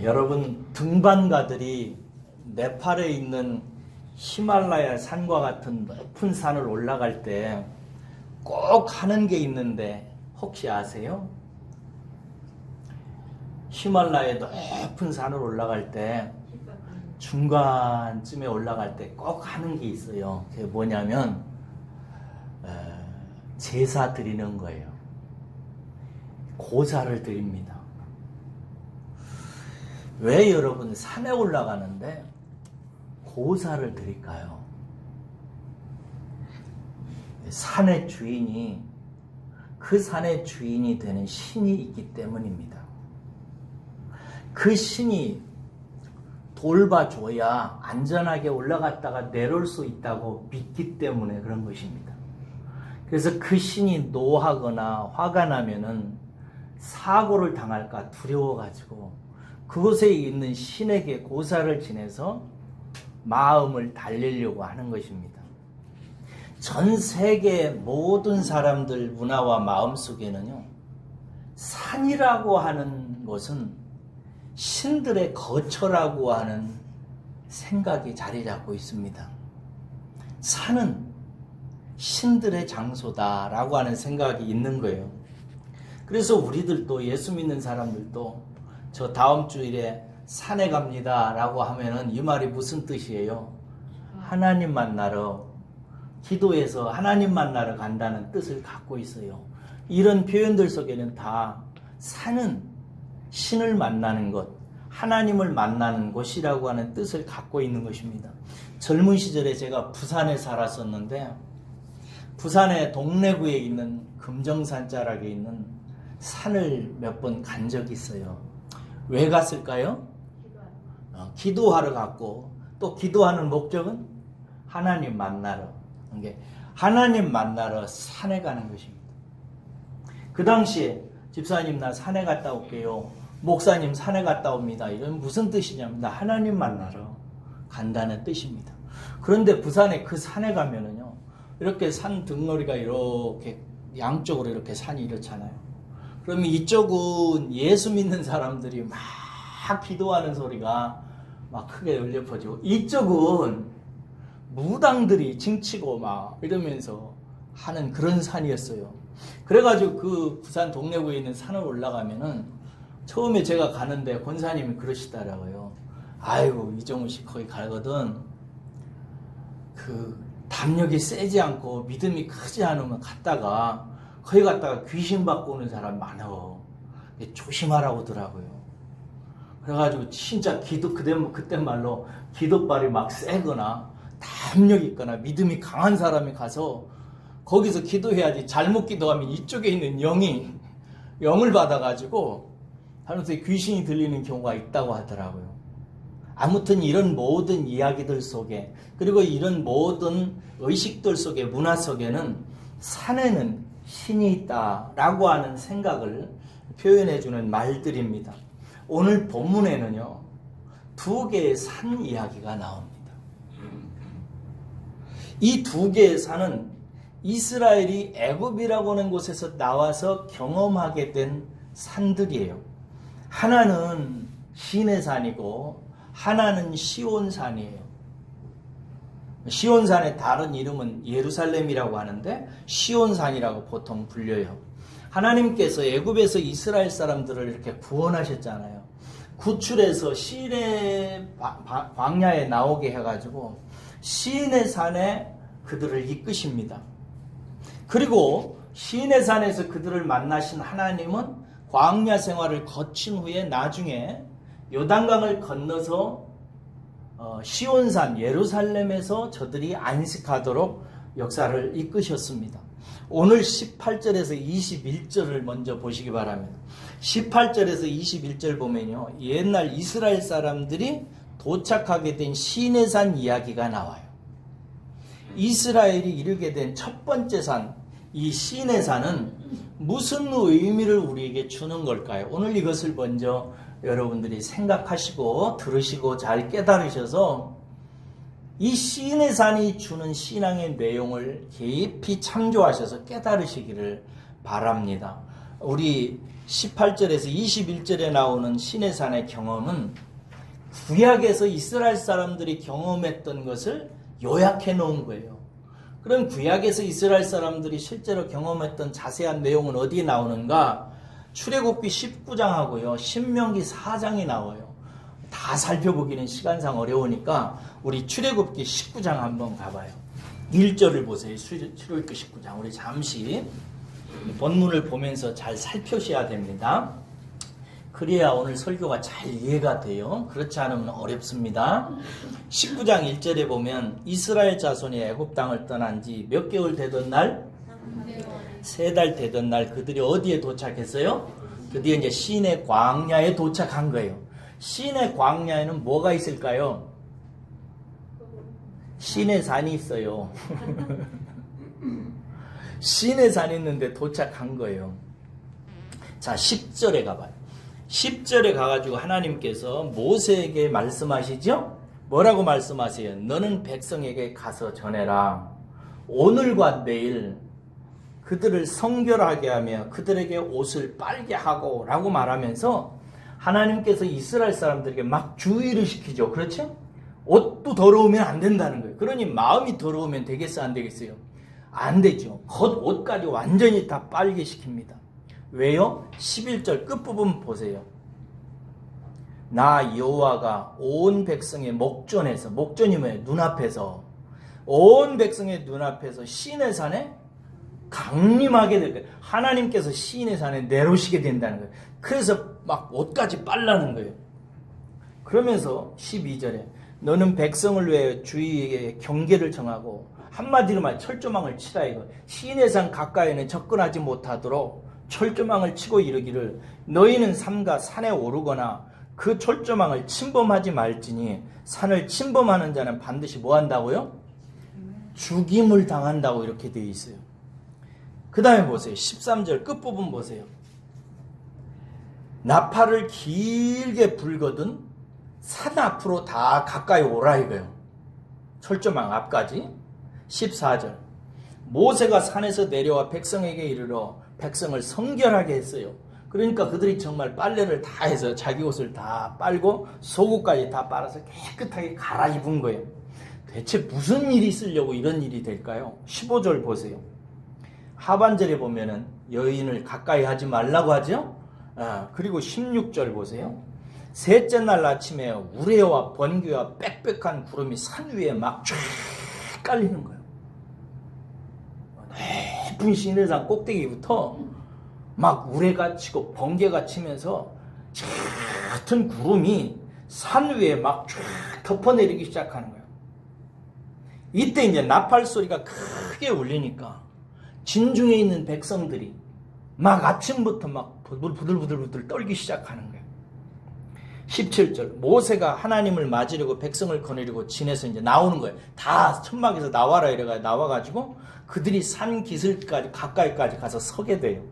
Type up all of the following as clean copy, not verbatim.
여러분, 등반가들이 네팔에 있는 히말라야 산과 같은 높은 산을 올라갈 때 꼭 하는 게 있는데 혹시 아세요? 히말라야 높은 산을 올라갈 때 중간쯤에 올라갈 때 꼭 하는 게 있어요. 그게 뭐냐면 제사 드리는 거예요. 고사를 드립니다. 왜 여러분 산에 올라가는데 고사를 드릴까요? 산의 주인이 그 산의 주인이 되는 신이 있기 때문입니다. 그 신이 돌봐줘야 안전하게 올라갔다가 내려올 수 있다고 믿기 때문에 그런 것입니다. 그래서 그 신이 노하거나 화가 나면은 사고를 당할까 두려워가지고 그곳에 있는 신에게 고사를 지내서 마음을 달래려고 하는 것입니다. 전 세계 모든 사람들 문화와 마음 속에는요, 산이라고 하는 것은 신들의 거처라고 하는 생각이 자리 잡고 있습니다. 산은 신들의 장소다라고 하는 생각이 있는 거예요. 그래서 우리들도 예수 믿는 사람들도 저 다음 주일에 산에 갑니다 라고 하면은 이 말이 무슨 뜻이에요? 하나님 만나러 기도해서 하나님 만나러 간다는 뜻을 갖고 있어요. 이런 표현들 속에는 다 산은 신을 만나는 것, 하나님을 만나는 곳이라고 하는 뜻을 갖고 있는 것입니다. 젊은 시절에 제가 부산에 살았었는데 부산의 동래구에 있는 금정산 자락에 있는 산을 몇 번 간 적이 있어요. 왜 갔을까요? 기도하러 갔고, 또 기도하는 목적은 하나님 만나러. 하나님 만나러 산에 가는 것입니다. 그 당시에 집사님 나 산에 갔다 올게요. 목사님 산에 갔다 옵니다. 이건 무슨 뜻이냐면 나 하나님 만나러 간다는 뜻입니다. 그런데 부산에 그 산에 가면은요, 이렇게 산 등거리가 이렇게 양쪽으로 이렇게 산이 이렇잖아요. 그러면 이쪽은 예수 믿는 사람들이 막 기도하는 소리가 막 크게 울려 퍼지고, 이쪽은 무당들이 징치고 막 이러면서 하는 그런 산이었어요. 그래가지고 그 부산 동래구에 있는 산을 올라가면은 처음에 제가 가는데 권사님이 그러시더라고요. 아이고, 이정우 씨 거기 가거든 그 담력이 세지 않고 믿음이 크지 않으면 갔다가 거기 갔다가 귀신 받고 오는 사람 많어. 조심하라고 하더라고요. 그래가지고 진짜 그때 말로 기도발이 막 세거나 담력 있거나 믿음이 강한 사람이 가서 거기서 기도해야지, 잘못 기도하면 이쪽에 있는 영을 받아가지고 하면서 귀신이 들리는 경우가 있다고 하더라고요. 아무튼 이런 모든 이야기들 속에, 그리고 이런 모든 의식들 속에, 문화 속에는 산에는 신이 있다라고 하는 생각을 표현해주는 말들입니다. 오늘 본문에는요, 두 개의 산 이야기가 나옵니다. 이 두 개의 산은 이스라엘이 애굽이라고 하는 곳에서 나와서 경험하게 된 산들이에요. 하나는 시내산이고 하나는 시온산이에요. 시온산의 다른 이름은 예루살렘이라고 하는데 시온산이라고 보통 불려요. 하나님께서 애굽에서 이스라엘 사람들을 이렇게 구원하셨잖아요. 구출해서 시내 광야에 나오게 해가지고 시내산에 그들을 이끄십니다. 그리고 시내산에서 그들을 만나신 하나님은 광야 생활을 거친 후에 나중에 요단강을 건너서 시온산 예루살렘에서 저들이 안식하도록 역사를 이끄셨습니다. 오늘 18절에서 21절을 먼저 보시기 바랍니다. 18절에서 21절 보면요, 옛날 이스라엘 사람들이 도착하게 된 시내산 이야기가 나와요. 이스라엘이 이르게 된 첫 번째 산, 이 시내산은 무슨 의미를 우리에게 주는 걸까요? 오늘 이것을 먼저 여러분들이 생각하시고 들으시고 잘 깨달으셔서 이 시내산이 주는 신앙의 내용을 깊이 참조하셔서 깨달으시기를 바랍니다. 우리 18절에서 21절에 나오는 시내산의 경험은 구약에서 이스라엘 사람들이 경험했던 것을 요약해 놓은 거예요. 그럼 구약에서 이스라엘 사람들이 실제로 경험했던 자세한 내용은 어디에 나오는가? 출애굽기 19장하고요. 신명기 4장이 나와요. 다 살펴보기는 시간상 어려우니까 우리 출애굽기 19장 한번 가봐요. 1절을 보세요. 출애굽기 19장. 우리 잠시 본문을 보면서 잘 살펴셔야 됩니다. 그래야 오늘 설교가 잘 이해가 돼요. 그렇지 않으면 어렵습니다. 19장 1절에 보면 이스라엘 자손이 애굽 땅을 떠난 지 몇 개월 되던 날? 3달 되던 날 그들이 어디에 도착했어요? 드디어 이제 시내 광야에 도착한 거예요. 시내 광야에는 뭐가 있을까요? 시내 산이 있어요. 시내 산이 있는데 도착한 거예요. 자, 10절에 가봐요. 10절에 가가지고 하나님께서 모세에게 말씀하시죠? 뭐라고 말씀하세요? 너는 백성에게 가서 전해라. 오늘과 내일 그들을 성결하게 하며 그들에게 옷을 빨게 하고 라고 말하면서 하나님께서 이스라엘 사람들에게 막 주의를 시키죠. 그렇죠? 옷도 더러우면 안 된다는 거예요. 그러니 마음이 더러우면 되겠어, 안 되겠어요? 안 되죠. 겉옷까지 완전히 다 빨게 시킵니다. 왜요? 11절 끝부분 보세요. 나 여호와가 온 백성의 목전에서, 목전이 뭐예요? 눈앞에서, 온 백성의 눈앞에서 시내산에 강림하게 될 거예요. 하나님께서 시내산에 내려오시게 된다는 거예요. 그래서 막 옷까지 빨라는 거예요. 그러면서 12절에 너는 백성을 위해 주위에 경계를 정하고 한마디로 말 철조망을 치라 이거. 시내산 가까이는 접근하지 못하도록 철조망을 치고 이르기를 너희는 삼가 산에 오르거나 그 철조망을 침범하지 말지니 산을 침범하는 자는 반드시 뭐 한다고요? 죽임을 당한다고 이렇게 되어 있어요. 그 다음에 보세요. 13절 끝부분 보세요. 나팔을 길게 불거든 산 앞으로 다 가까이 오라 이거예요. 철조망 앞까지. 14절 모세가 산에서 내려와 백성에게 이르러 백성을 성결하게 했어요. 그러니까 그들이 정말 빨래를 다 해서 자기 옷을 다 빨고 속옷까지 다 빨아서 깨끗하게 갈아입은 거예요. 대체 무슨 일이 있으려고 이런 일이 될까요? 15절 보세요. 하반절에 보면은 여인을 가까이 하지 말라고 하죠. 그리고 16절 보세요. 셋째 날 아침에 우레와 번개와 빽빽한 구름이 산 위에 막 쫙 깔리는 거예요. 높은 시내산 꼭대기부터 막 우레가 치고 번개가 치면서 같은 구름이 산 위에 막 쫙 덮어내리기 시작하는 거예요. 이때 이제 나팔 소리가 크게 울리니까 진중에 있는 백성들이 막 아침부터 막 부들부들 떨기 시작하는 거예요. 17절 모세가 하나님을 맞으려고 백성을 거느리고 진에서 이제 나오는 거예요. 다 천막에서 나와라 이래가 나와가지고 그들이 산 기슭까지 가까이까지 가서 서게 돼요.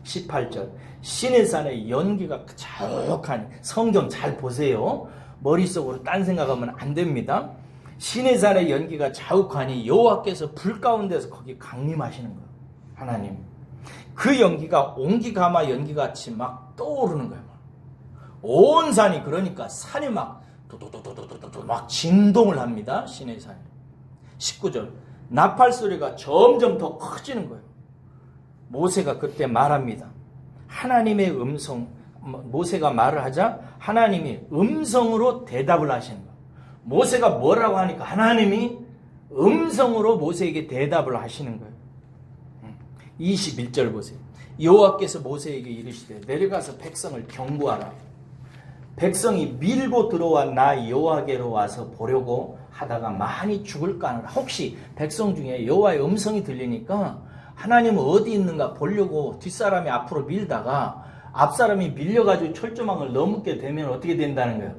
18절 시내산의 연기가 자욱하니 성경 잘 보세요. 머릿속으로 딴 생각하면 안 됩니다. 시내산의 연기가 자욱하니 여호와께서 불 가운데서 거기 강림하시는 거예요. 하나님. 그 연기가 옹기가마 연기같이 막 떠오르는 거예요. 온 산이 그러니까 산이 막 도도도도도도 막 진동을 합니다. 시내산이. 19절 나팔 소리가 점점 더 커지는 거예요. 모세가 그때 말합니다. 하나님의 음성, 모세가 말을 하자 하나님이 음성으로 대답을 하시는 거예요. 모세가 뭐라고 하니까 하나님이 음성으로 모세에게 대답을 하시는 거예요. 21절 보세요. 여호와께서 모세에게 이르시되 내려가서 백성을 경고하라. 백성이 밀고 들어와 나 여호와께로 와서 보려고 하다가 많이 죽을까 하노라. 혹시 백성 중에 여호와의 음성이 들리니까 하나님은 어디 있는가 보려고 뒷사람이 앞으로 밀다가 앞사람이 밀려가지고 철조망을 넘게 되면 어떻게 된다는 거예요?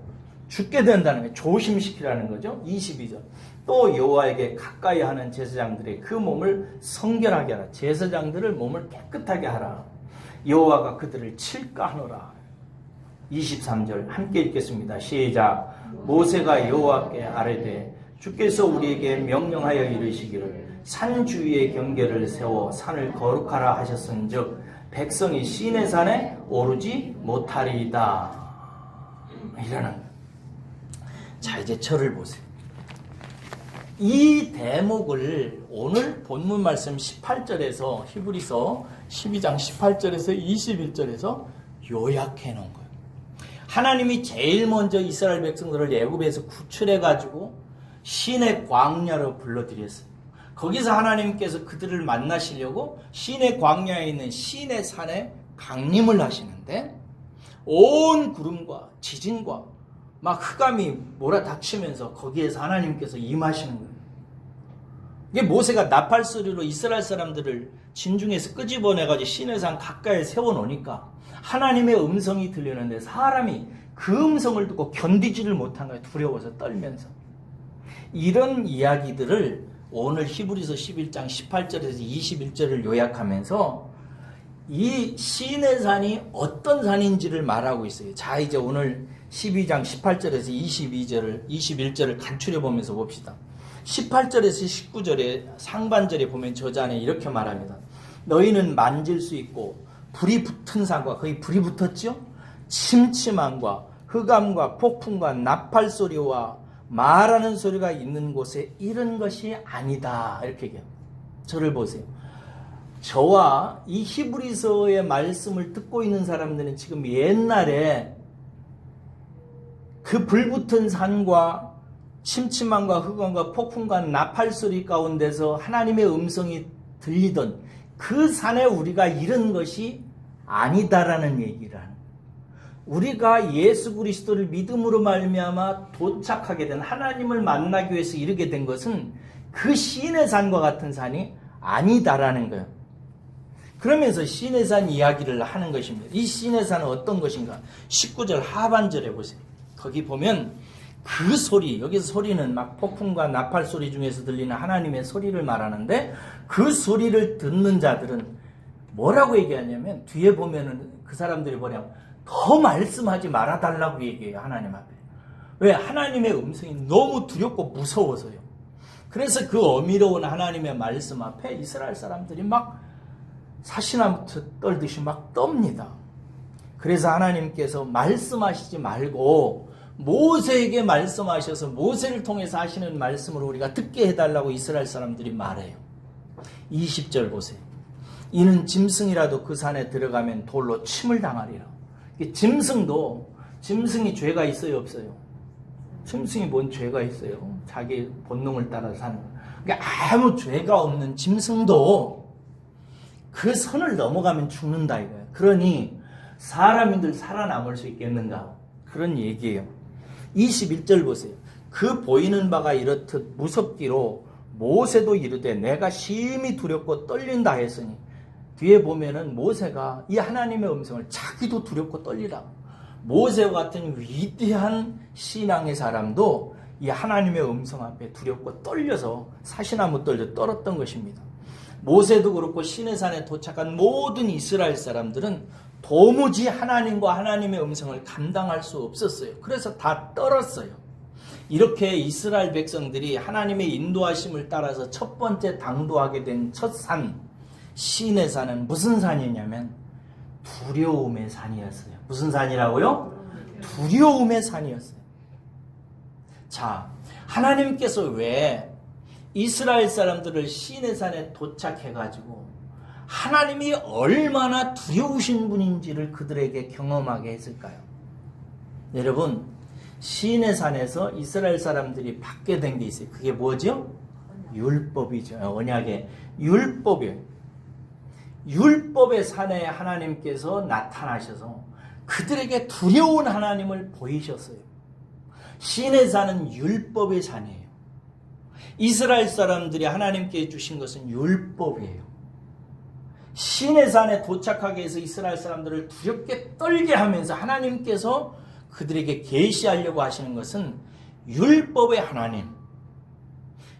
죽게 된다는 거예요. 조심시키라는 거죠. 22절 또 여호와에게 가까이 하는 제사장들의 그 몸을 성결하게 하라. 제사장들을 몸을 깨끗하게 하라. 여호와가 그들을 칠까 하노라. 23절 함께 읽겠습니다. 시작. 모세가 여호와께 아뢰되 주께서 우리에게 명령하여 이르시기를 산 주위에 경계를 세워 산을 거룩하라 하셨은즉 백성이 시내산에 오르지 못하리이다. 이러는. 자, 이제 저를 보세요. 이 대목을 오늘 본문 말씀 18절에서 히브리서 12장 18절에서 21절에서 요약해 놓은 거예요. 하나님이 제일 먼저 이스라엘 백성들을 애굽에서 구출해 가지고 시내 광야로 불러들였어요. 거기서 하나님께서 그들을 만나시려고 시내 광야에 있는 시내 산에 강림을 하시는데 온 구름과 지진과 막 흑암이 몰아닥치면서 거기에서 하나님께서 임하시는 거예요. 이게 모세가 나팔소리로 이스라엘 사람들을 진중에서 끄집어내가지고 시내산 가까이에 세워놓으니까 하나님의 음성이 들리는데 사람이 그 음성을 듣고 견디지를 못한 거예요. 두려워서 떨면서. 이런 이야기들을 오늘 히브리서 11장 18절에서 21절을 요약하면서 이 시내산이 어떤 산인지를 말하고 있어요. 자, 이제 오늘 12장 18절에서 21절을 간추려 보면서 봅시다. 18절에서 19절에 상반절에 보면 저자는 이렇게 말합니다. 너희는 만질 수 있고 불이 붙은 산과, 거기 불이 붙었죠? 침침함과 흑암과 폭풍과 나팔 소리와 말하는 소리가 있는 곳에 이런 것이 아니다. 이렇게 얘기해요. 저를 보세요. 저와 이 히브리서의 말씀을 듣고 있는 사람들은 지금 옛날에 그 불붙은 산과 침침함과 흑암과 폭풍과 나팔 소리 가운데서 하나님의 음성이 들리던 그 산에 우리가 이런 것이 아니다라는 얘기를 하는 거예요. 우리가 예수 그리스도를 믿음으로 말미암아 도착하게 된 하나님을 만나기 위해서 이르게 된 것은 그 시내산과 같은 산이 아니다라는 거예요. 그러면서 시내산 이야기를 하는 것입니다. 이 시내산은 어떤 것인가? 19절 하반절에 보세요. 거기 보면 그 소리, 여기서 소리는 막 폭풍과 나팔 소리 중에서 들리는 하나님의 소리를 말하는데 그 소리를 듣는 자들은 뭐라고 얘기하냐면 뒤에 보면은 그 사람들이 뭐냐면 더 말씀하지 말아달라고 얘기해요. 하나님 앞에. 왜? 하나님의 음성이 너무 두렵고 무서워서요. 그래서 그 어미로운 하나님의 말씀 앞에 이스라엘 사람들이 막 사시나무 떨듯이 막 떱니다. 그래서 하나님께서 말씀하시지 말고 모세에게 말씀하셔서 모세를 통해서 하시는 말씀으로 우리가 듣게 해달라고 이스라엘 사람들이 말해요. 20절 보세요. 이는 짐승이라도 그 산에 들어가면 돌로 침을 당하리라. 짐승이 죄가 있어요, 없어요? 짐승이 뭔 죄가 있어요? 자기 본능을 따라 사는 거예요. 그러니까 아무 죄가 없는 짐승도 그 선을 넘어가면 죽는다 이거예요. 그러니 사람인들 살아남을 수 있겠는가? 그런 얘기예요. 21절 보세요. 그 보이는 바가 이렇듯 무섭기로 모세도 이르되 내가 심히 두렵고 떨린다 했으니 뒤에 보면은 모세가 이 하나님의 음성을 자기도 두렵고 떨리라. 모세와 같은 위대한 신앙의 사람도 이 하나님의 음성 앞에 두렵고 떨려서 사시나무 떨었던 것입니다. 모세도 그렇고 시내산에 도착한 모든 이스라엘 사람들은 도무지 하나님과 하나님의 음성을 감당할 수 없었어요. 그래서 다 떨었어요. 이렇게 이스라엘 백성들이 하나님의 인도하심을 따라서 첫 번째 당도하게 된 첫 산, 시내산은 무슨 산이냐면 두려움의 산이었어요. 무슨 산이라고요? 두려움의 산이었어요. 자, 하나님께서 왜 이스라엘 사람들을 시내산에 도착해가지고 하나님이 얼마나 두려우신 분인지를 그들에게 경험하게 했을까요? 여러분, 시내산에서 이스라엘 사람들이 받게 된 게 있어요. 그게 뭐죠? 율법이죠. 언약의 율법이에요. 율법의 산에 하나님께서 나타나셔서 그들에게 두려운 하나님을 보이셨어요. 시내산은 율법의 산이에요. 이스라엘 사람들이 하나님께 주신 것은 율법이에요. 시내산에 도착하게 해서 이스라엘 사람들을 두렵게 떨게 하면서 하나님께서 그들에게 계시하려고 하시는 것은 율법의 하나님,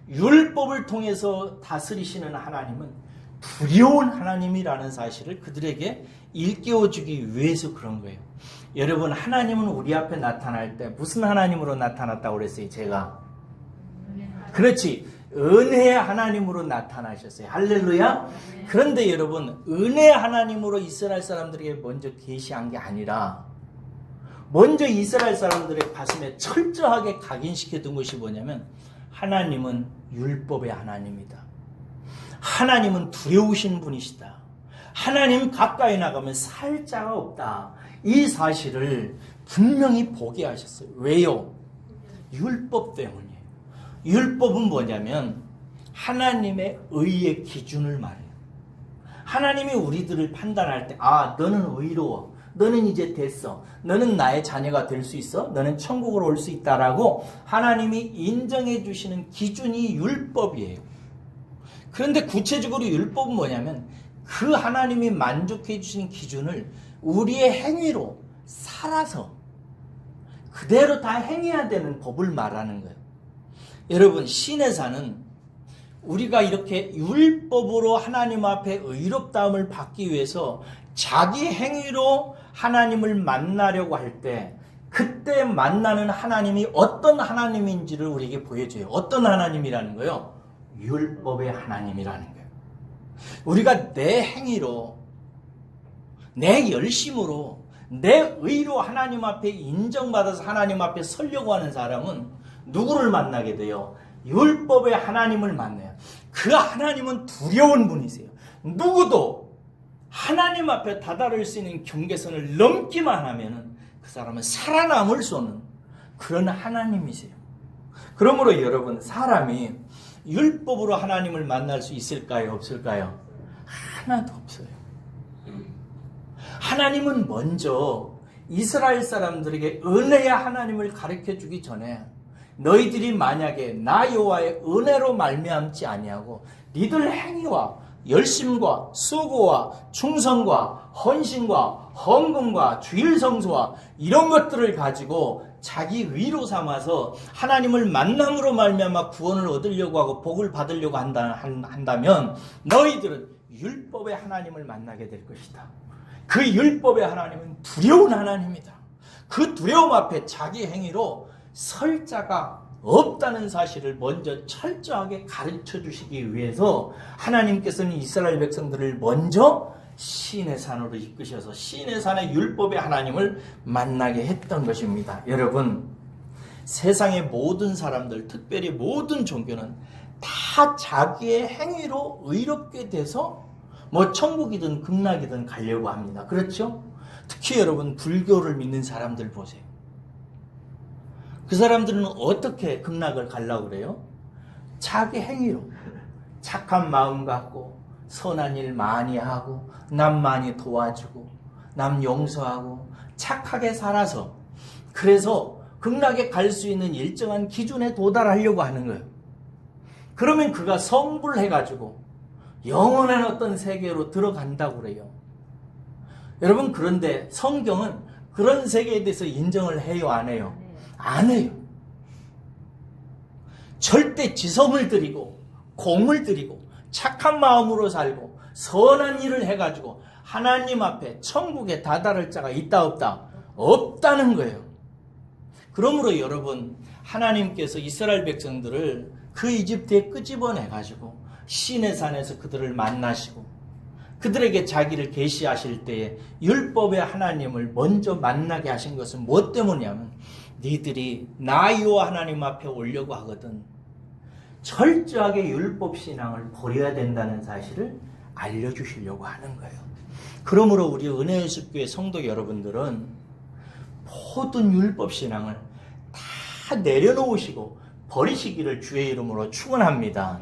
율법을 통해서 다스리시는 하나님은 두려운 하나님이라는 사실을 그들에게 일깨워주기 위해서 그런 거예요. 여러분, 하나님은 우리 앞에 나타날 때 무슨 하나님으로 나타났다고 그랬어요? 제가 그렇지. 은혜의 하나님으로 나타나셨어요. 할렐루야. 그런데 여러분, 은혜의 하나님으로 이스라엘 사람들에게 먼저 계시한 게 아니라 먼저 이스라엘 사람들의 가슴에 철저하게 각인시켜 둔 것이 뭐냐면, 하나님은 율법의 하나님이다. 하나님은 두려우신 분이시다. 하나님 가까이 나가면 살 자가 없다. 이 사실을 분명히 보게 하셨어요. 왜요? 율법 때문이에요. 율법은 뭐냐면 하나님의 의의 기준을 말해요. 하나님이 우리들을 판단할 때, 아, 너는 의로워. 너는 이제 됐어. 너는 나의 자녀가 될 수 있어. 너는 천국으로 올 수 있다라고 하나님이 인정해 주시는 기준이 율법이에요. 그런데 구체적으로 율법은 뭐냐면 그 하나님이 만족해 주신 기준을 우리의 행위로 살아서 그대로 다 행해야 되는 법을 말하는 거예요. 여러분, 시내사는 우리가 이렇게 율법으로 하나님 앞에 의롭다함을 받기 위해서 자기 행위로 하나님을 만나려고 할 때, 그때 만나는 하나님이 어떤 하나님인지를 우리에게 보여줘요. 어떤 하나님이라는 거요? 율법의 하나님이라는 거예요. 우리가 내 행위로, 내 열심으로, 내 의로 하나님 앞에 인정받아서 하나님 앞에 서려고 하는 사람은 누구를 만나게 돼요? 율법의 하나님을 만나요. 그 하나님은 두려운 분이세요. 누구도 하나님 앞에 다다를 수 있는 경계선을 넘기만 하면 그 사람은 살아남을 수 없는 그런 하나님이세요. 그러므로 여러분, 사람이 율법으로 하나님을 만날 수 있을까요? 없을까요? 하나도 없어요. 하나님은 먼저 이스라엘 사람들에게 은혜의 하나님을 가르쳐 주기 전에 너희들이 만약에 나 여호와의 은혜로 말미암지 아니하고 니들 행위와 열심과 수고와 충성과 헌신과 헌금과 주일 성수와 이런 것들을 가지고 자기 의로 삼아서 하나님을 만남으로 말미암아 구원을 얻으려고 하고 복을 받으려고 한다면 너희들은 율법의 하나님을 만나게 될 것이다. 그 율법의 하나님은 두려운 하나님이다. 그 두려움 앞에 자기 행위로 설 자가 없다는 사실을 먼저 철저하게 가르쳐 주시기 위해서 하나님께서는 이스라엘 백성들을 먼저 시내산으로 이끄셔서 시내산의 율법의 하나님을 만나게 했던 것입니다. 여러분, 세상의 모든 사람들, 특별히 모든 종교는 다 자기의 행위로 의롭게 돼서 뭐 천국이든 극락이든 가려고 합니다. 그렇죠? 특히 여러분, 불교를 믿는 사람들 보세요. 그 사람들은 어떻게 극락을 가려고 그래요? 자기 행위로 착한 마음 갖고 선한 일 많이 하고 남 많이 도와주고 남 용서하고 착하게 살아서, 그래서 극락에 갈 수 있는 일정한 기준에 도달하려고 하는 거예요. 그러면 그가 성불해가지고 영원한 어떤 세계로 들어간다고 그래요. 여러분, 그런데 성경은 그런 세계에 대해서 인정을 해요, 안 해요? 안 해요. 절대 지성을 들이고 공을 들이고 착한 마음으로 살고 선한 일을 해가지고 하나님 앞에 천국에 다다를 자가 있다 없다? 없다는 거예요. 그러므로 여러분, 하나님께서 이스라엘 백성들을 그 이집트에 끄집어내가지고 시내산에서 그들을 만나시고 그들에게 자기를 계시하실 때에 율법의 하나님을 먼저 만나게 하신 것은 무엇 때문이냐면, 니들이 나 여호와 하나님 앞에 오려고 하거든 철저하게 율법 신앙을 버려야 된다는 사실을 알려주시려고 하는 거예요. 그러므로 우리 은혜의 숲교회 성도 여러분들은 모든 율법 신앙을 다 내려놓으시고 버리시기를 주의 이름으로 축원합니다.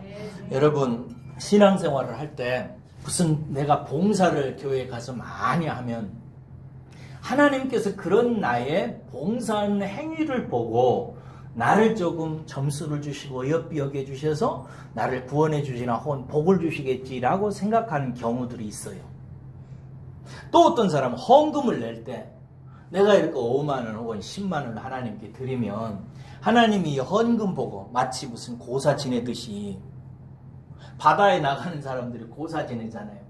여러분, 신앙생활을 할 때 무슨 내가 봉사를 교회에 가서 많이 하면 하나님께서 그런 나의 봉사하는 행위를 보고 나를 조금 점수를 주시고 엽비 여겨주셔서 나를 구원해 주시나 혹은 복을 주시겠지라고 생각하는 경우들이 있어요. 또 어떤 사람은 헌금을 낼 때 내가 이렇게 5만 원 혹은 10만 원을 하나님께 드리면 하나님이 헌금 보고 마치 무슨 고사 지내듯이, 바다에 나가는 사람들이 고사 지내잖아요.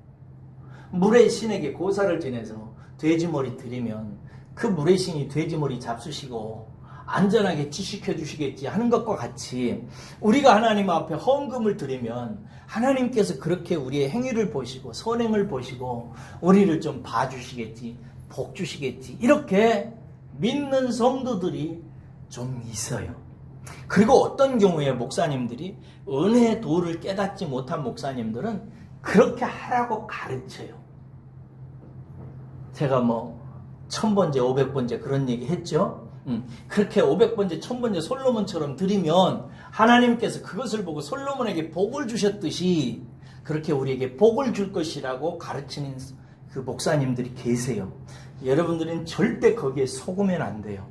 물의 신에게 고사를 지내서 돼지머리 드리면 그 물의 신이 돼지머리 잡수시고 안전하게 지식해 주시겠지 하는 것과 같이 우리가 하나님 앞에 헌금을 드리면 하나님께서 그렇게 우리의 행위를 보시고 선행을 보시고 우리를 좀 봐주시겠지, 복 주시겠지, 이렇게 믿는 성도들이 좀 있어요. 그리고 어떤 경우에 목사님들이 은혜의 도를 깨닫지 못한 목사님들은 그렇게 하라고 가르쳐요. 제가 1000번째, 500번째 그런 얘기 했죠. 그렇게 500번째, 1000번째 솔로몬처럼 드리면 하나님께서 그것을 보고 솔로몬에게 복을 주셨듯이 그렇게 우리에게 복을 줄 것이라고 가르치는 그 목사님들이 계세요. 여러분들은 절대 거기에 속으면 안 돼요.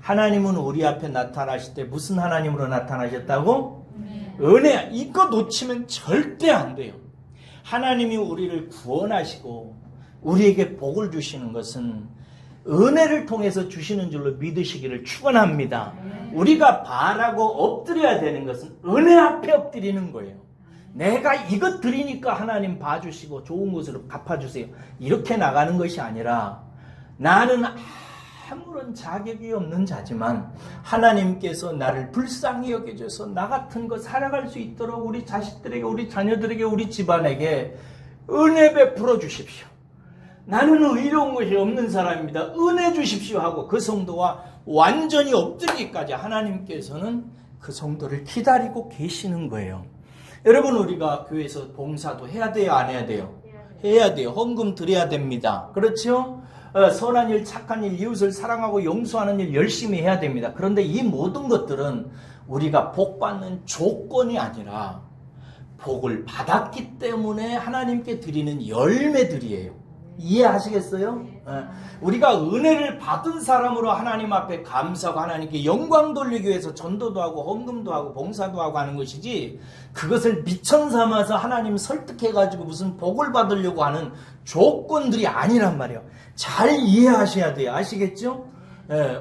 하나님은 우리 앞에 나타나실 때 무슨 하나님으로 나타나셨다고? 은혜. 이거 놓치면 절대 안 돼요. 하나님이 우리를 구원하시고 우리에게 복을 주시는 것은 은혜를 통해서 주시는 줄로 믿으시기를 축원합니다. 우리가 바라고 엎드려야 되는 것은 은혜 앞에 엎드리는 거예요. 내가 이것 드리니까 하나님 봐주시고 좋은 것으로 갚아주세요. 이렇게 나가는 것이 아니라 나는 아무런 자격이 없는 자지만 하나님께서 나를 불쌍히 여겨줘서 나 같은 거 살아갈 수 있도록 우리 자식들에게, 우리 자녀들에게, 우리 집안에게 은혜 베풀어 주십시오. 나는 의로운 것이 없는 사람입니다. 은혜 주십시오 하고 그 성도와 완전히 엎드리기까지 하나님께서는 그 성도를 기다리고 계시는 거예요. 여러분, 우리가 교회에서 봉사도 해야 돼요, 안 해야 돼요? 해야 돼요. 헌금 드려야 됩니다. 그렇죠? 선한 일, 착한 일, 이웃을 사랑하고 용서하는 일 열심히 해야 됩니다. 그런데 이 모든 것들은 우리가 복 받는 조건이 아니라 복을 받았기 때문에 하나님께 드리는 열매들이에요. 이해하시겠어요? 우리가 은혜를 받은 사람으로 하나님 앞에 감사하고 하나님께 영광 돌리기 위해서 전도도 하고 헌금도 하고 봉사도 하고 하는 것이지, 그것을 미천 삼아서 하나님 설득해가지고 무슨 복을 받으려고 하는 조건들이 아니란 말이에요. 잘 이해하셔야 돼요. 아시겠죠?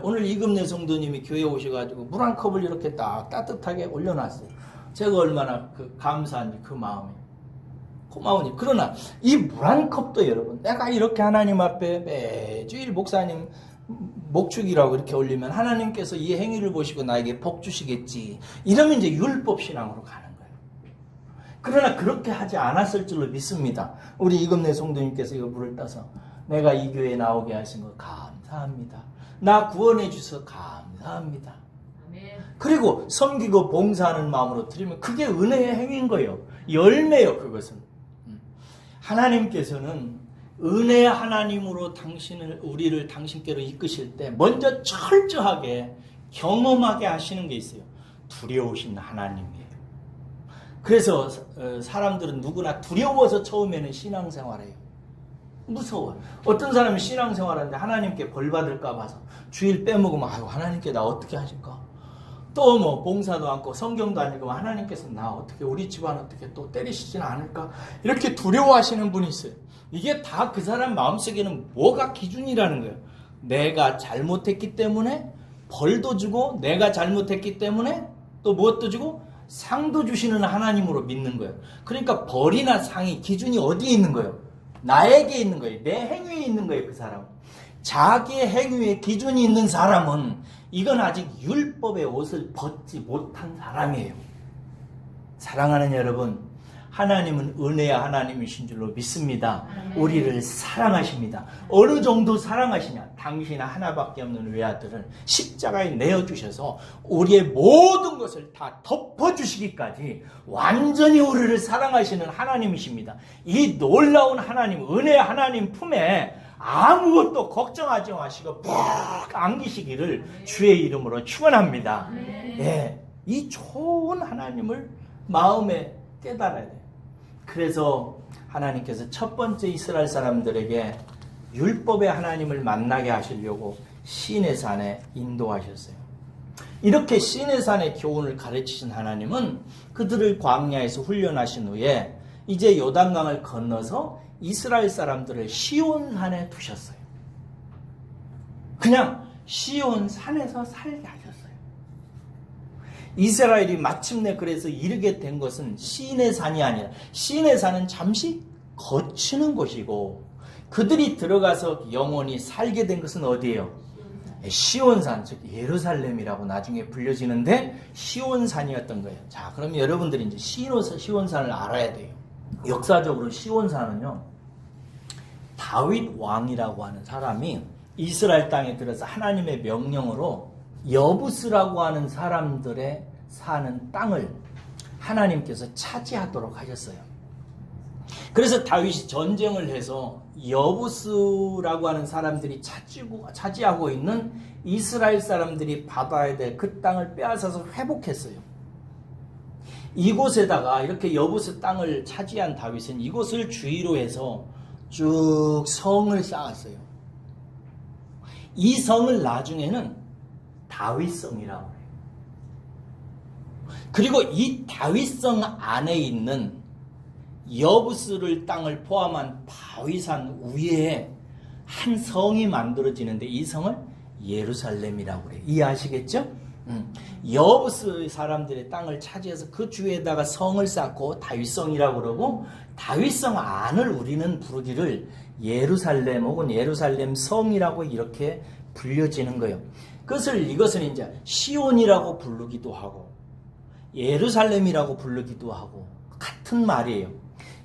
오늘 이금래 성도님이 교회에 오셔가지고 물 한 컵을 이렇게 딱 따뜻하게 올려놨어요. 제가 얼마나 감사한지 그 마음이. 고마우니. 그러나 이 물 한 컵도 여러분, 내가 이렇게 하나님 앞에 매주일 목사님 목축이라고 이렇게 올리면 하나님께서 이 행위를 보시고 나에게 복 주시겠지, 이러면 이제 율법 신앙으로 가는 거예요. 그러나 그렇게 하지 않았을 줄로 믿습니다. 우리 이금래 성도님께서 이거 물을 따서 내가 이 교회에 나오게 하신 거 감사합니다. 나 구원해 주셔서 감사합니다. 그리고 섬기고 봉사하는 마음으로 드리면 그게 은혜의 행위인 거예요. 열매요, 그것은. 하나님께서는 은혜의 하나님으로 우리를 당신께로 이끄실 때 먼저 철저하게 경험하게 하시는 게 있어요. 두려우신 하나님이에요. 그래서 사람들은 누구나 두려워서 처음에는 신앙생활해요. 무서워. 어떤 사람은 신앙생활하는데 하나님께 벌 받을까 봐서 주일 빼먹으면 아유, 하나님께 나 어떻게 하실까? 또 봉사도 않고 성경도 안 읽으면 하나님께서 나 어떻게, 우리 집안 어떻게 또 때리시지는 않을까? 이렇게 두려워하시는 분이 있어요. 이게 다 그 사람 마음속에는 뭐가 기준이라는 거예요. 내가 잘못했기 때문에 벌도 주고, 내가 잘못했기 때문에 또 무엇도 주고 상도 주시는 하나님으로 믿는 거예요. 그러니까 벌이나 상이 기준이 어디에 있는 거예요? 나에게 있는 거예요. 내 행위에 있는 거예요. 그 사람은. 자기의 행위에 기준이 있는 사람은 이건 아직 율법의 옷을 벗지 못한 사람이에요. 사랑하는 여러분, 하나님은 은혜의 하나님이신 줄로 믿습니다. 우리를 사랑하십니다. 어느 정도 사랑하시냐? 당신 하나밖에 없는 외아들을 십자가에 내어주셔서 우리의 모든 것을 다 덮어주시기까지 완전히 우리를 사랑하시는 하나님이십니다. 이 놀라운 하나님, 은혜의 하나님 품에 아무것도 걱정하지 마시고 푹 안기시기를 주의 이름으로 축원합니다. 이 좋은 하나님을 마음에 깨달아야 돼요. 그래서 하나님께서 첫 번째 이스라엘 사람들에게 율법의 하나님을 만나게 하시려고 시내산에 인도하셨어요. 이렇게 시내산의 교훈을 가르치신 하나님은 그들을 광야에서 훈련하신 후에 이제 요단강을 건너서 이스라엘 사람들을 시온산에 두셨어요. 그냥 시온산에서 살게 하셨어요. 이스라엘이 마침내 그래서 이르게 된 것은 시내산이 아니라, 시내산은 잠시 거치는 곳이고 그들이 들어가서 영원히 살게 된 것은 어디예요? 시온산, 즉 예루살렘이라고 나중에 불려지는데 시온산이었던 거예요. 자, 그럼 여러분들이 이제 시온산을 알아야 돼요. 역사적으로 시온산은요, 다윗 왕이라고 하는 사람이 이스라엘 땅에 들어서 하나님의 명령으로 여부스라고 하는 사람들의 사는 땅을 하나님께서 차지하도록 하셨어요. 그래서 다윗이 전쟁을 해서 여부스라고 하는 사람들이 차지하고 있는 이스라엘 사람들이 받아야 될 그 땅을 빼앗아서 회복했어요. 이곳에다가 이렇게 여부스 땅을 차지한 다윗은 이곳을 주위로 해서 쭉 성을 쌓았어요. 이 성을 나중에는 다윗성이라고 해요. 그리고 이 다윗성 안에 있는 여부스를 땅을 포함한 바위산 위에 한 성이 만들어지는데 이 성을 예루살렘이라고 그래요. 이해하시겠죠? 여부스 사람들의 땅을 차지해서 그 주위에다가 성을 쌓고 다윗성이라고 그러고, 다윗성 안을 우리는 부르기를 예루살렘 혹은 예루살렘 성이라고 이렇게 불려지는 거예요. 이것은 이제 시온이라고 부르기도 하고 예루살렘이라고 부르기도 하고 같은 말이에요.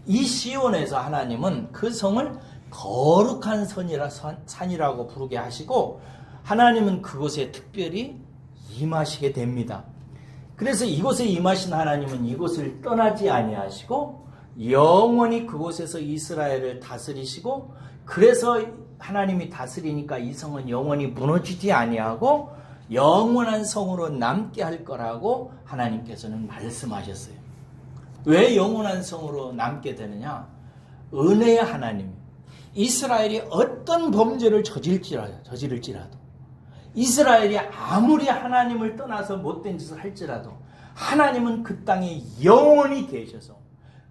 이 시온에서 하나님은 그 성을 거룩한 산이라고 부르게 하시고, 하나님은 그곳에 특별히 임하시게 됩니다. 그래서 이곳에 임하신 하나님은 이곳을 떠나지 아니하시고 영원히 그곳에서 이스라엘을 다스리시고, 그래서 하나님이 다스리니까 이 성은 영원히 무너지지 아니하고 영원한 성으로 남게 할 거라고 하나님께서는 말씀하셨어요. 왜 영원한 성으로 남게 되느냐? 은혜의 하나님, 이스라엘이 어떤 범죄를 저지를지라도 이스라엘이 아무리 하나님을 떠나서 못된 짓을 할지라도 하나님은 그 땅에 영원히 계셔서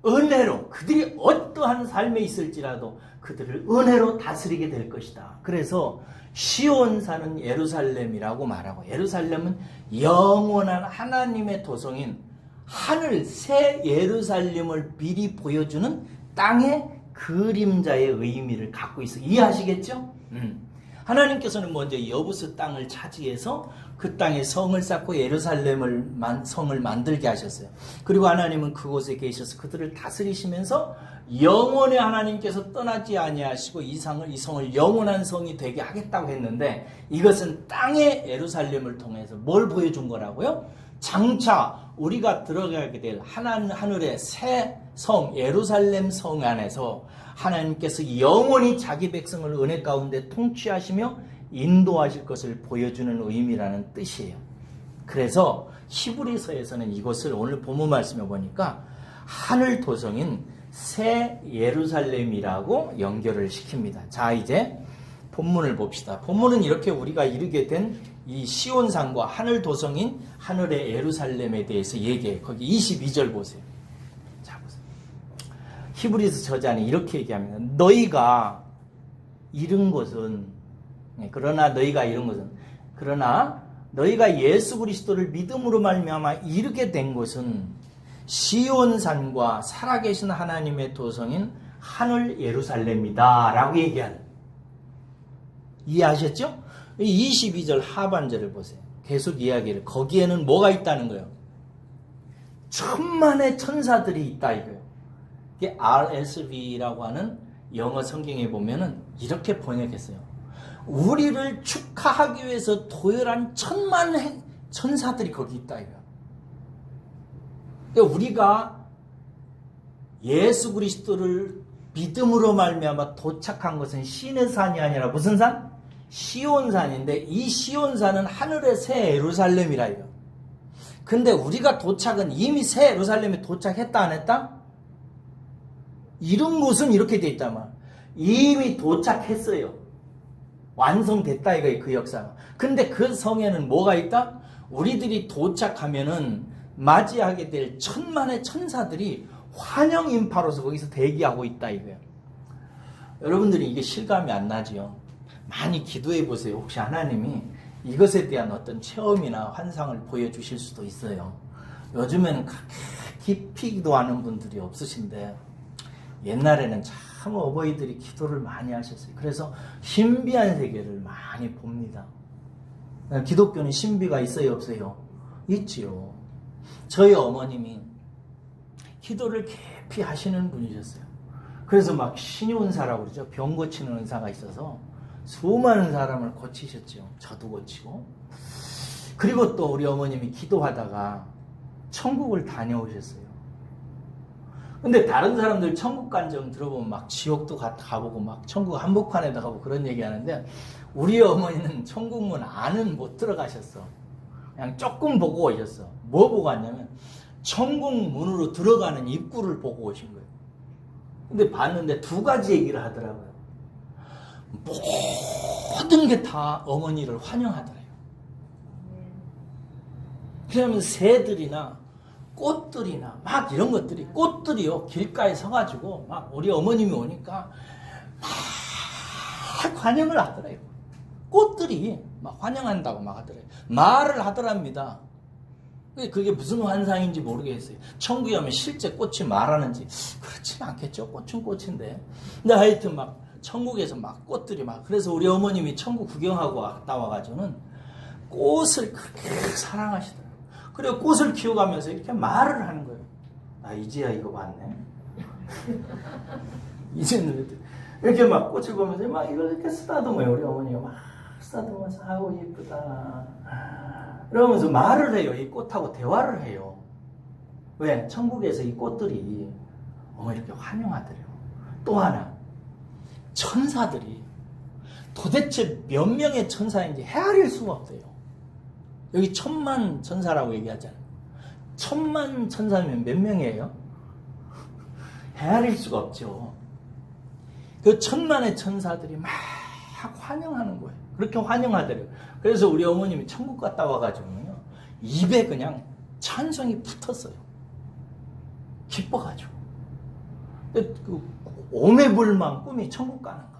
은혜로, 그들이 어떠한 삶에 있을지라도 그들을 은혜로 다스리게 될 것이다. 그래서 시온산은 예루살렘이라고 말하고, 예루살렘은 영원한 하나님의 도성인 하늘 새 예루살렘을 미리 보여주는 땅의 그림자의 의미를 갖고 있어. 이해하시겠죠? 하나님께서는 먼저 여부스 땅을 차지해서 그 땅에 성을 쌓고 성을 만들게 하셨어요. 그리고 하나님은 그곳에 계셔서 그들을 다스리시면서 영원히 하나님께서 떠나지 아니하시고 이 성을 영원한 성이 되게 하겠다고 했는데, 이것은 땅의 예루살렘을 통해서 뭘 보여준 거라고요? 장차 우리가 들어가게 될 하늘의 새 성 예루살렘 성 안에서 하나님께서 영원히 자기 백성을 은혜 가운데 통치하시며 인도하실 것을 보여주는 의미라는 뜻이에요. 그래서 히브리서에서는 이것을 오늘 본문 말씀에 보니까 하늘 도성인 새 예루살렘이라고 연결을 시킵니다. 자, 이제 본문을 봅시다. 본문은 이렇게 우리가 이르게 된 이 시온산과 하늘 도성인 하늘의 예루살렘에 대해서 얘기해요. 거기 22절 보세요. 자, 보세요. 히브리서 저자는 이렇게 얘기합니다. 그러나 너희가 예수 그리스도를 믿음으로 말미암아 이르게 된 것은 시온산과 살아계신 하나님의 도성인 하늘 예루살렘이다 라고 얘기하는, 이해하셨죠? 22절 하반절을 보세요. 계속 이야기를, 거기에는 뭐가 있다는 거예요? 천만의 천사들이 있다 이거예요. 이게 RSV라고 하는 영어 성경에 보면은 이렇게 번역했어요. 우리를 축하하기 위해서 도열한 천만의 천사들이 거기 있다 이거예요. 그러니까 우리가 예수 그리스도를 믿음으로 말미암아 도착한 것은 신의 산이 아니라 무슨 산? 시온산인데, 이 시온산은 하늘의 새 예루살렘이라 이거. 근데 우리가 도착은 이미 새 예루살렘에 도착했다 안 했다? 이런 곳은 이렇게 돼 있단 말이야. 이미 도착했어요. 완성됐다 이거예요, 그 역사가. 근데 그 성에는 뭐가 있다? 우리들이 도착하면은 맞이하게 될 천만의 천사들이 환영 인파로서 거기서 대기하고 있다 이거예요. 여러분들이 이게 실감이 안 나지요? 많이 기도해 보세요. 혹시 하나님이 이것에 대한 어떤 체험이나 환상을 보여주실 수도 있어요. 요즘에는 깊이 기도하는 분들이 없으신데, 옛날에는 참 어버이들이 기도를 많이 하셨어요. 그래서 신비한 세계를 많이 봅니다. 기독교는 신비가 있어요, 없어요? 있지요. 저희 어머님이 기도를 깊이 하시는 분이셨어요. 그래서 막 신유은사라고 그러죠. 병 고치는 은사가 있어서 수많은 사람을 고치셨죠. 저도 고치고. 그리고 또 우리 어머님이 기도하다가 천국을 다녀오셨어요. 근데 다른 사람들 천국 간증 들어보면 막 지옥도 가보고 막 천국 한복판에다 가고 그런 얘기 하는데 우리 어머니는 천국문 안은 못 들어가셨어. 그냥 조금 보고 오셨어. 뭐 보고 왔냐면 천국문으로 들어가는 입구를 보고 오신 거예요. 근데 봤는데 두 가지 얘기를 하더라고요. 모든 게 다 어머니를 환영하더래요. 그러면 새들이나 꽃들이나 막 이런 것들이 꽃들이요 길가에 서가지고 막 우리 어머님이 오니까 막 환영을 하더래요. 꽃들이 막 환영한다고 막 하더래요. 말을 하더랍니다. 그게 무슨 환상인지 모르겠어요. 천국에 오면 실제 꽃이 말하는지 그렇지는 않겠죠. 꽃은 꽃인데. 근데 하여튼 막 천국에서 막 꽃들이 막 그래서 우리 어머님이 천국 구경하고 나와가지고는 꽃을 그렇게 사랑하시더라고요. 그리고 꽃을 키워가면서 이렇게 말을 하는 거예요. 아, 이제야 이거 봤네. 이제는 이렇게 막 꽃을 보면서 막 이걸 이렇게 쓰다듬어요. 우리 어머니가 막 쓰다듬으면서 아우 예쁘다. 그러면서 말을 해요. 이 꽃하고 대화를 해요. 왜? 천국에서 이 꽃들이 이렇게 환영하더래요. 또 하나, 천사들이 도대체 몇 명의 천사인지 헤아릴 수가 없대요. 여기 1000만 천사라고 얘기하잖아요. 1000만 천사면 몇 명이에요? 헤아릴 수가 없죠. 그 1000만의 천사들이 막 환영하는 거예요. 그렇게 환영하더래요. 그래서 우리 어머님이 천국 갔다 와가지고요. 입에 그냥 찬성이 붙었어요. 기뻐가지고. 그 오매불망 꿈이 천국 가는 거.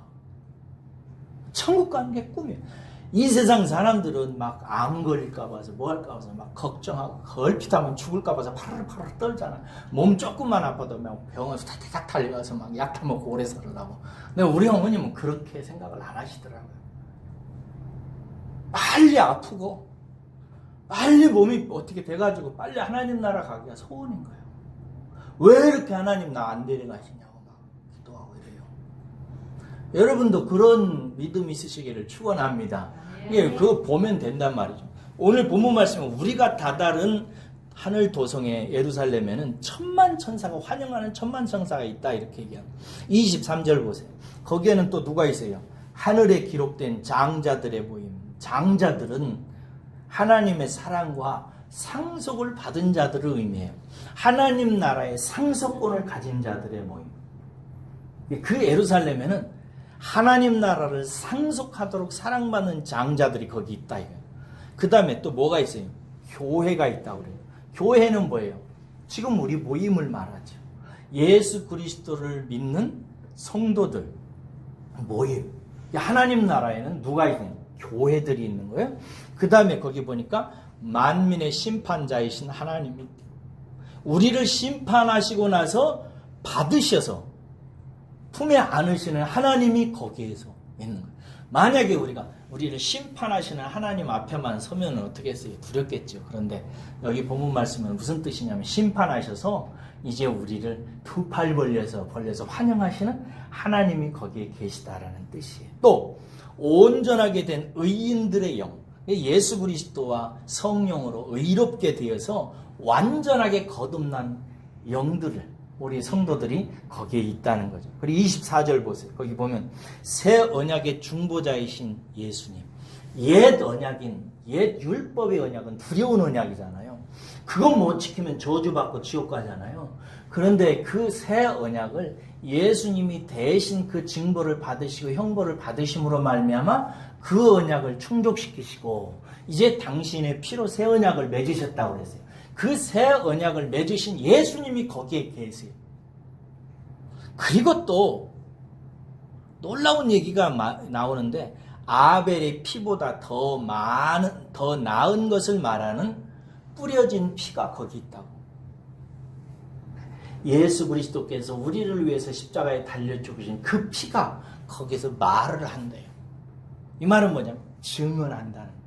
천국 가는 게 꿈이에요. 이 세상 사람들은 막 암 걸릴까 봐서 뭐 할까 봐서 막 걱정하고 걸핏하면 죽을까 봐서 파르르 떨잖아. 몸 조금만 아파도 막 병원에서 타타닥 달려가서 막 약 타먹고 오래 살으려고. 근데 우리 어머님은 그렇게 생각을 안 하시더라고요. 빨리 아프고 빨리 몸이 어떻게 돼가지고 빨리 하나님 나라 가기가 소원인 거예요. 왜 이렇게 하나님 나 안 데려가시냐고 막 기도하고 이래요. 여러분도 그런 믿음 있으시기를 축원합니다. 예, 그거 보면 된단 말이죠. 오늘 본문 말씀은 우리가 다다른 하늘 도성의 예루살렘에는 1000만 천사가 환영하는 1000만 천사가 있다 이렇게 얘기합니다. 23절 보세요. 거기에는 또 누가 있어요? 하늘에 기록된 장자들의 모임. 장자들은 하나님의 사랑과 상속을 받은 자들을 의미해요. 하나님 나라의 상속권을 가진 자들의 모임. 그 예루살렘에는 하나님 나라를 상속하도록 사랑받는 장자들이 거기 있다. 그 다음에 또 뭐가 있어요? 교회가 있다고 그래요. 교회는 뭐예요? 지금 우리 모임을 말하죠. 예수 그리스도를 믿는 성도들 모임. 하나님 나라에는 누가 있는? 교회들이 있는 거예요. 그 다음에 거기 보니까 만민의 심판자이신 하나님이 우리를 심판하시고 나서 받으셔서 품에 안으시는 하나님이 거기에서 있는 거예요. 만약에 우리를 심판하시는 하나님 앞에만 서면 어떻게 했어요? 두렵겠죠. 그런데 여기 본문 말씀은 무슨 뜻이냐면 심판하셔서 이제 우리를 두 팔 벌려서 환영하시는 하나님이 거기에 계시다라는 뜻이에요. 또 온전하게 된 의인들의 영, 예수 그리스도와 성령으로 의롭게 되어서 완전하게 거듭난 영들을 우리 성도들이 거기에 있다는 거죠. 그리고 24절 보세요. 거기 보면 새 언약의 중보자이신 예수님. 옛 언약인 옛 율법의 언약은 두려운 언약이잖아요. 그건 못 지키면 저주받고 지옥 가잖아요. 그런데 그 새 언약을 예수님이 대신 그 징벌을 받으시고 형벌을 받으심으로 말미암아 그 언약을 충족시키시고 이제 당신의 피로 새 언약을 맺으셨다고 그랬어요. 그 새 언약을 맺으신 예수님이 거기에 계세요. 그리고 또 놀라운 얘기가 나오는데 아벨의 피보다 더 나은 것을 말하는 뿌려진 피가 거기 있다고. 예수 그리스도께서 우리를 위해서 십자가에 달려 죽으신 그 피가 거기서 말을 한대요. 이 말은 뭐냐면 증언한다는 거예요.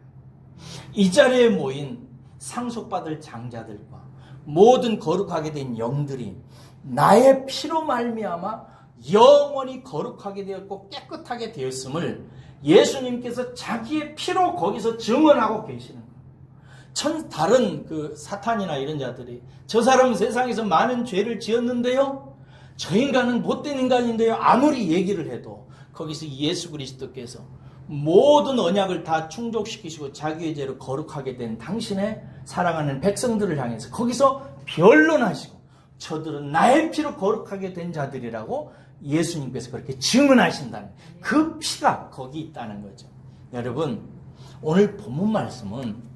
이 자리에 모인 상속받을 장자들과 모든 거룩하게 된 영들이 나의 피로 말미암아 영원히 거룩하게 되었고 깨끗하게 되었음을 예수님께서 자기의 피로 거기서 증언하고 계시는 거예요. 다른 그 사탄이나 이런 자들이 저 사람은 세상에서 많은 죄를 지었는데요, 저 인간은 못된 인간인데요, 아무리 얘기를 해도 거기서 예수 그리스도께서 모든 언약을 다 충족시키시고 자기의 죄로 거룩하게 된 당신의 사랑하는 백성들을 향해서 거기서 변론하시고 저들은 나의 피로 거룩하게 된 자들이라고 예수님께서 그렇게 증언하신다는 그 피가 거기 있다는 거죠. 여러분, 오늘 본문 말씀은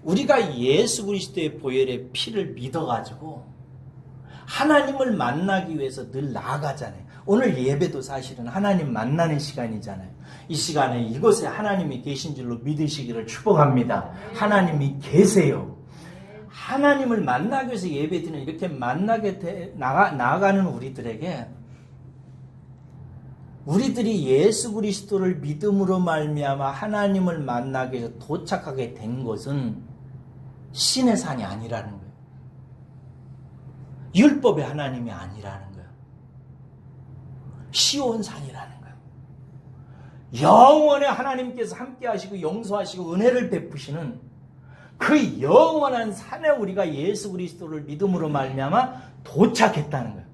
우리가 예수 그리스도의 보혈의 피를 믿어가지고 하나님을 만나기 위해서 늘 나아가잖아요. 오늘 예배도 사실은 하나님 만나는 시간이잖아요. 이 시간에 이곳에 하나님이 계신 줄로 믿으시기를 축복합니다. 하나님이 계세요. 하나님을 만나기 위해서 예배드리는 이렇게 나아가는 우리들이 예수 그리스도를 믿음으로 말미암아 하나님을 만나기 위해서 도착하게 된 것은 신의 산이 아니라는 거예요. 율법의 하나님이 아니라는 거예요. 시온산이라는 거예요. 영원의 하나님께서 함께 하시고 용서하시고 은혜를 베푸시는 그 영원한 산에 우리가 예수 그리스도를 믿음으로 말미암아 도착했다는 거예요.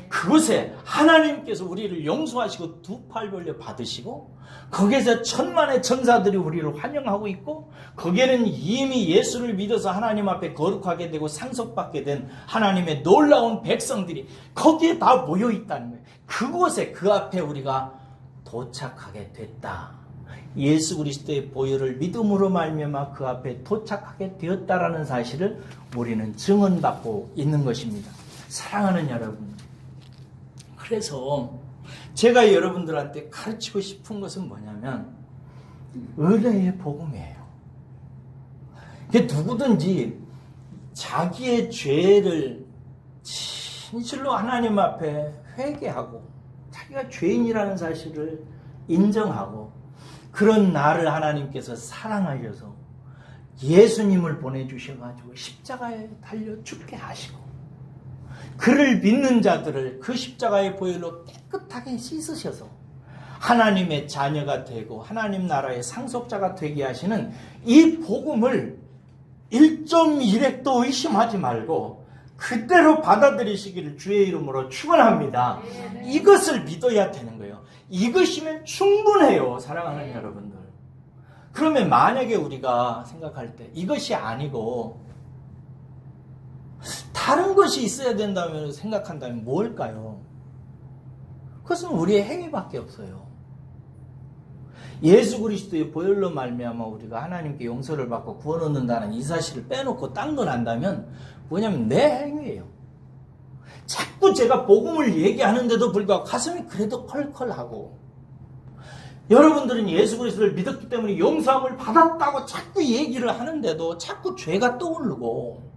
그곳에 하나님께서 우리를 용서하시고 두 팔 벌려 받으시고 거기에서 천만의 천사들이 우리를 환영하고 있고 거기에는 이미 예수를 믿어서 하나님 앞에 거룩하게 되고 상속받게 된 하나님의 놀라운 백성들이 거기에 다 모여 있다는 거예요. 그곳에 그 앞에 우리가 도착하게 됐다. 예수 그리스도의 보혈을 믿음으로 말미암아 그 앞에 도착하게 되었다라는 사실을 우리는 증언받고 있는 것입니다. 사랑하는 여러분, 그래서 제가 여러분들한테 가르치고 싶은 것은 뭐냐면 은혜의 복음이에요. 누구든지 자기의 죄를 진실로 하나님 앞에 회개하고 자기가 죄인이라는 사실을 인정하고 그런 나를 하나님께서 사랑하셔서 예수님을 보내주셔가지고 십자가에 달려 죽게 하시고 그를 믿는 자들을 그 십자가의 보혈로 깨끗하게 씻으셔서 하나님의 자녀가 되고 하나님 나라의 상속자가 되게 하시는 이 복음을 1.1핵도 의심하지 말고 그대로 받아들이시기를 주의 이름으로 축원합니다. 이것을 믿어야 되는 거예요. 이것이면 충분해요, 사랑하는 여러분들. 그러면 만약에 우리가 생각할 때 이것이 아니고 다른 것이 있어야 된다면 생각한다면 뭘까요? 그것은 우리의 행위밖에 없어요. 예수 그리스도의 보혈로 말미암아 우리가 하나님께 용서를 받고 구원 얻는다는 이 사실을 빼놓고 딴 건 한다면 뭐냐면 내 행위예요. 자꾸 제가 복음을 얘기하는데도 불구하고 가슴이 그래도 컬컬하고 여러분들은 예수 그리스도를 믿었기 때문에 용서함을 받았다고 자꾸 얘기를 하는데도 자꾸 죄가 떠오르고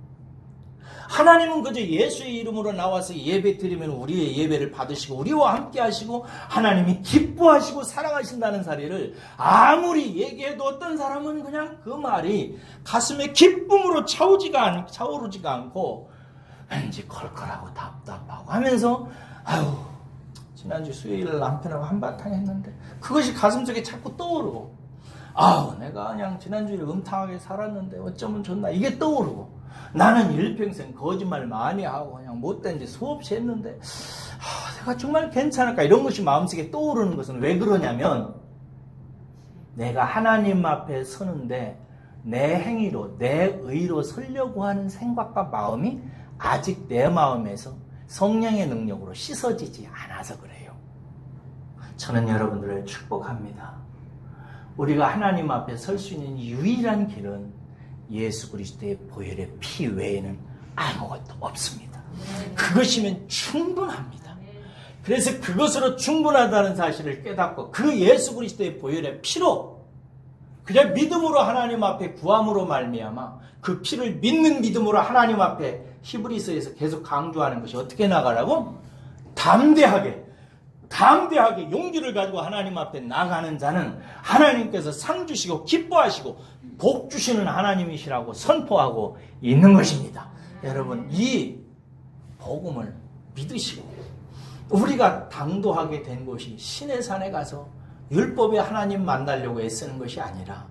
하나님은 그저 예수의 이름으로 나와서 예배 드리면 우리의 예배를 받으시고 우리와 함께 하시고 하나님이 기뻐하시고 사랑하신다는 사실을 아무리 얘기해도 어떤 사람은 그냥 그 말이 가슴에 기쁨으로 차오르지가 않고 왠지 컬컬하고 답답하고 하면서 아유 지난주 수요일 남편하고 한바탕 했는데 그것이 가슴속에 자꾸 떠오르고 아우 내가 그냥 지난주에 음탕하게 살았는데 어쩌면 좋나 이게 떠오르고 나는 일평생 거짓말 많이 하고 그냥 못된 짓 수없이 했는데 내가 정말 괜찮을까 이런 것이 마음속에 떠오르는 것은 왜 그러냐면 내가 하나님 앞에 서는데 내 행위로 내 의로 서려고 하는 생각과 마음이 아직 내 마음에서 성령의 능력으로 씻어지지 않아서 그래요. 저는 여러분들을 축복합니다. 우리가 하나님 앞에 설 수 있는 유일한 길은 예수 그리스도의 보혈의 피 외에는 아무것도 없습니다. 그것이면 충분합니다. 그래서 그것으로 충분하다는 사실을 깨닫고 그 예수 그리스도의 보혈의 피로 그냥 믿음으로 하나님 앞에 구함으로 말미암아 그 피를 믿는 믿음으로 하나님 앞에 히브리서에서 계속 강조하는 것이 어떻게 나가라고? 담대하게 담대하게 용기를 가지고 하나님 앞에 나가는 자는 하나님께서 상 주시고 기뻐하시고 복 주시는 하나님이시라고 선포하고 있는 것입니다. 여러분, 이 복음을 믿으시고 우리가 당도하게 된 곳이 신의 산에 가서 율법의 하나님 만나려고 애쓰는 것이 아니라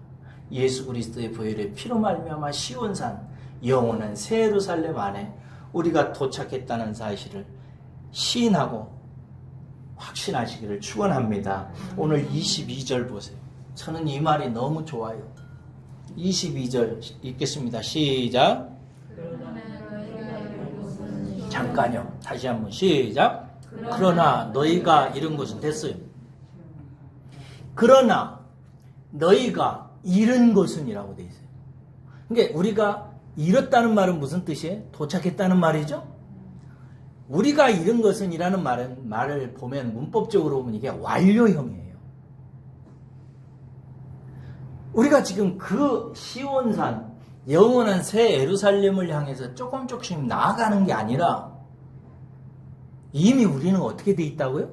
예수 그리스도의 보혈의 피로 말미암아 시온산 영원한 새 예루살렘 안에 우리가 도착했다는 사실을 시인하고 확신하시기를 축원합니다. 오늘 22절 보세요. 저는 이 말이 너무 좋아요. 22절 읽겠습니다. 시작. 잠깐요. 다시 한번 시작. 그러나 너희가 이런 것은 됐어요. 그러나 너희가 잃은 것은 이라고 되어 있어요. 그러니까 우리가 잃었다는 말은 무슨 뜻이에요? 도착했다는 말이죠. 우리가 잃은 것은 이라는 말을 보면 문법적으로 보면 이게 완료형이에요. 우리가 지금 그 시온산 영원한 새 예루살렘을 향해서 조금씩 나아가는 게 아니라 이미 우리는 어떻게 돼 있다고요?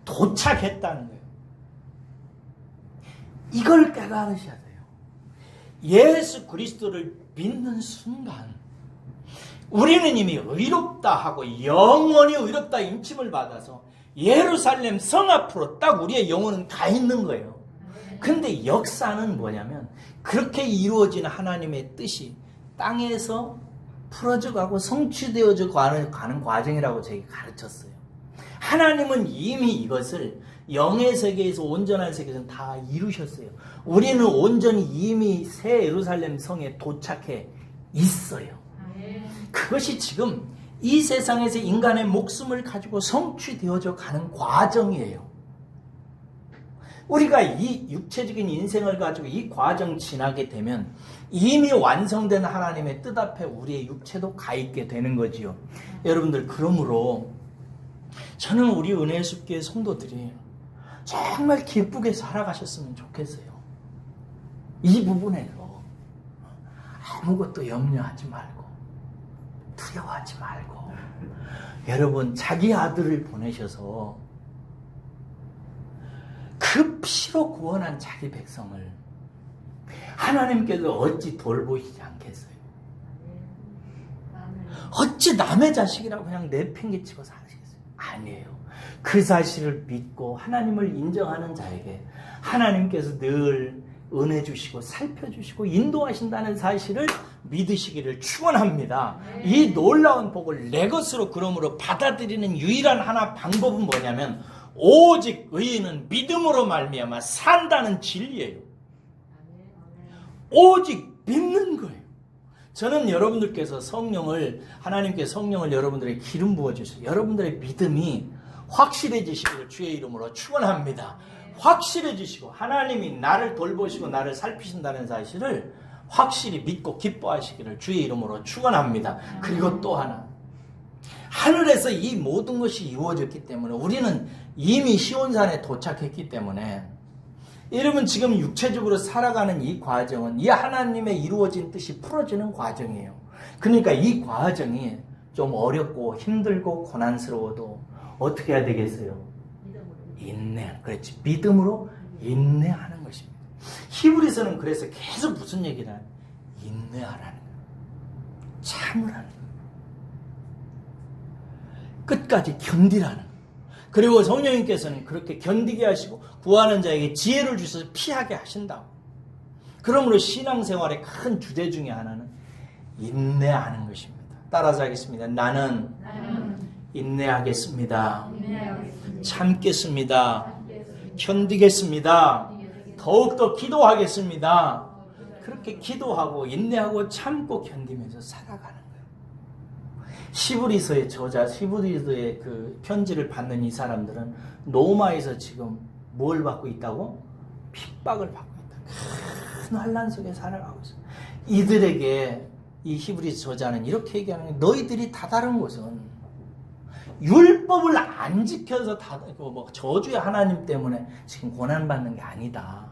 도착했다는 거예요. 이걸 깨달으셔야 돼요. 예수 그리스도를 믿는 순간 우리는 이미 의롭다 하고 영원히 의롭다 인침을 받아서 예루살렘 성 앞으로 딱 우리의 영혼은 가 있는 거예요. 근데 역사는 뭐냐면 그렇게 이루어진 하나님의 뜻이 땅에서 풀어져 가고 성취되어져 가는 과정이라고 제가 가르쳤어요. 하나님은 이미 이것을 영의 세계에서 온전한 세계에서는 다 이루셨어요. 우리는 온전히 이미 새 예루살렘 성에 도착해 있어요. 그것이 지금 이 세상에서 인간의 목숨을 가지고 성취되어져 가는 과정이에요. 우리가 이 육체적인 인생을 가지고 이 과정 지나게 되면 이미 완성된 하나님의 뜻 앞에 우리의 육체도 가 있게 되는 거지요. 여러분들, 그러므로 저는 우리 은혜의 숲교회 성도들이 정말 기쁘게 살아가셨으면 좋겠어요. 이 부분에서 아무것도 염려하지 말고 두려워하지 말고 여러분, 자기 아들을 보내셔서 그 피로 구원한 자기 백성을 하나님께서 어찌 돌보시지 않겠어요? 어찌 남의 자식이라고 그냥 내팽개치고 사시겠어요? 아니에요. 그 사실을 믿고 하나님을 인정하는 자에게 하나님께서 늘 은혜 주시고 살펴주시고 인도하신다는 사실을 믿으시기를 축원합니다. 이 놀라운 복을 내 것으로 그러므로 받아들이는 유일한 하나 방법은 뭐냐면 오직 의인은 믿음으로 말미암아 산다는 진리예요. 오직 믿는 거예요. 저는 여러분들께서 하나님께서 성령을 여러분들에게 기름 부어주셔서 여러분들의 믿음이 확실해지시기를 주의 이름으로 축원합니다. 확실해지시고 하나님이 나를 돌보시고 나를 살피신다는 사실을 확실히 믿고 기뻐하시기를 주의 이름으로 축원합니다. 그리고 또 하나, 하늘에서 이 모든 것이 이루어졌기 때문에 우리는 이미 시온산에 도착했기 때문에 여러분, 지금 육체적으로 살아가는 이 과정은 이 하나님의 이루어진 뜻이 풀어지는 과정이에요. 그러니까 이 과정이 좀 어렵고 힘들고 고난스러워도 어떻게 해야 되겠어요? 인내. 그렇지. 믿음으로 인내하는 것입니다. 히브리서는 그래서 계속 무슨 얘기를 하냐? 인내하라는 거예요. 참으라는 거예요. 끝까지 견디라는 거예요. 그리고 성령님께서는 그렇게 견디게 하시고 구하는 자에게 지혜를 주셔서 피하게 하신다고. 그러므로 신앙생활의 큰 주제 중에 하나는 인내하는 것입니다. 따라서 하겠습니다. 나는 인내하겠습니다. 참겠습니다. 견디겠습니다. 더욱더 기도하겠습니다. 그렇게 기도하고 인내하고 참고 견디면서 살아가는 거예요. 히브리서의 저자, 히브리서의 그 편지를 받는 이 사람들은 로마에서 지금 뭘 받고 있다고? 핍박을 받고 있다. 큰 환난 속에 살아가고 있어요. 이들에게 이 히브리서 저자는 이렇게 얘기하는 거예요. 너희들이 다다른 것은 율법을 안 지켜서 저주의 하나님 때문에 지금 고난받는 게 아니다.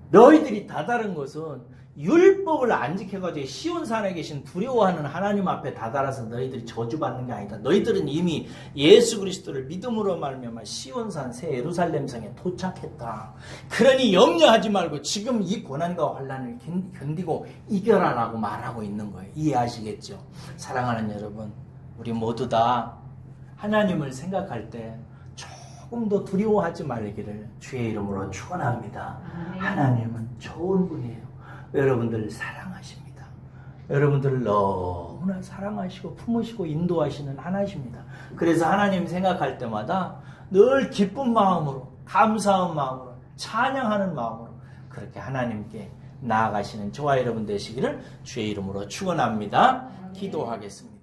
너희들이 다다른 것은 율법을 안 지켜가지고 시온산에 계신 두려워하는 하나님 앞에 다다라서 너희들이 저주받는 게 아니다. 너희들은 이미 예수 그리스도를 믿음으로 말미암아 시온산 새 예루살렘 성에 도착했다. 그러니 염려하지 말고 지금 이 고난과 환난을 견디고 이겨라라고 말하고 있는 거예요. 이해하시겠죠? 사랑하는 여러분, 우리 모두 다 하나님을 생각할 때 조금 더 두려워하지 말기를 주의 이름으로 축원합니다. 하나님은 좋은 분이에요. 여러분들을 사랑하십니다. 여러분들을 너무나 사랑하시고 품으시고 인도하시는 하나님이십니다. 그래서 하나님 생각할 때마다 늘 기쁜 마음으로, 감사한 마음으로, 찬양하는 마음으로 그렇게 하나님께 나아가시는 저와 여러분 되시기를 주의 이름으로 축원합니다. 기도하겠습니다.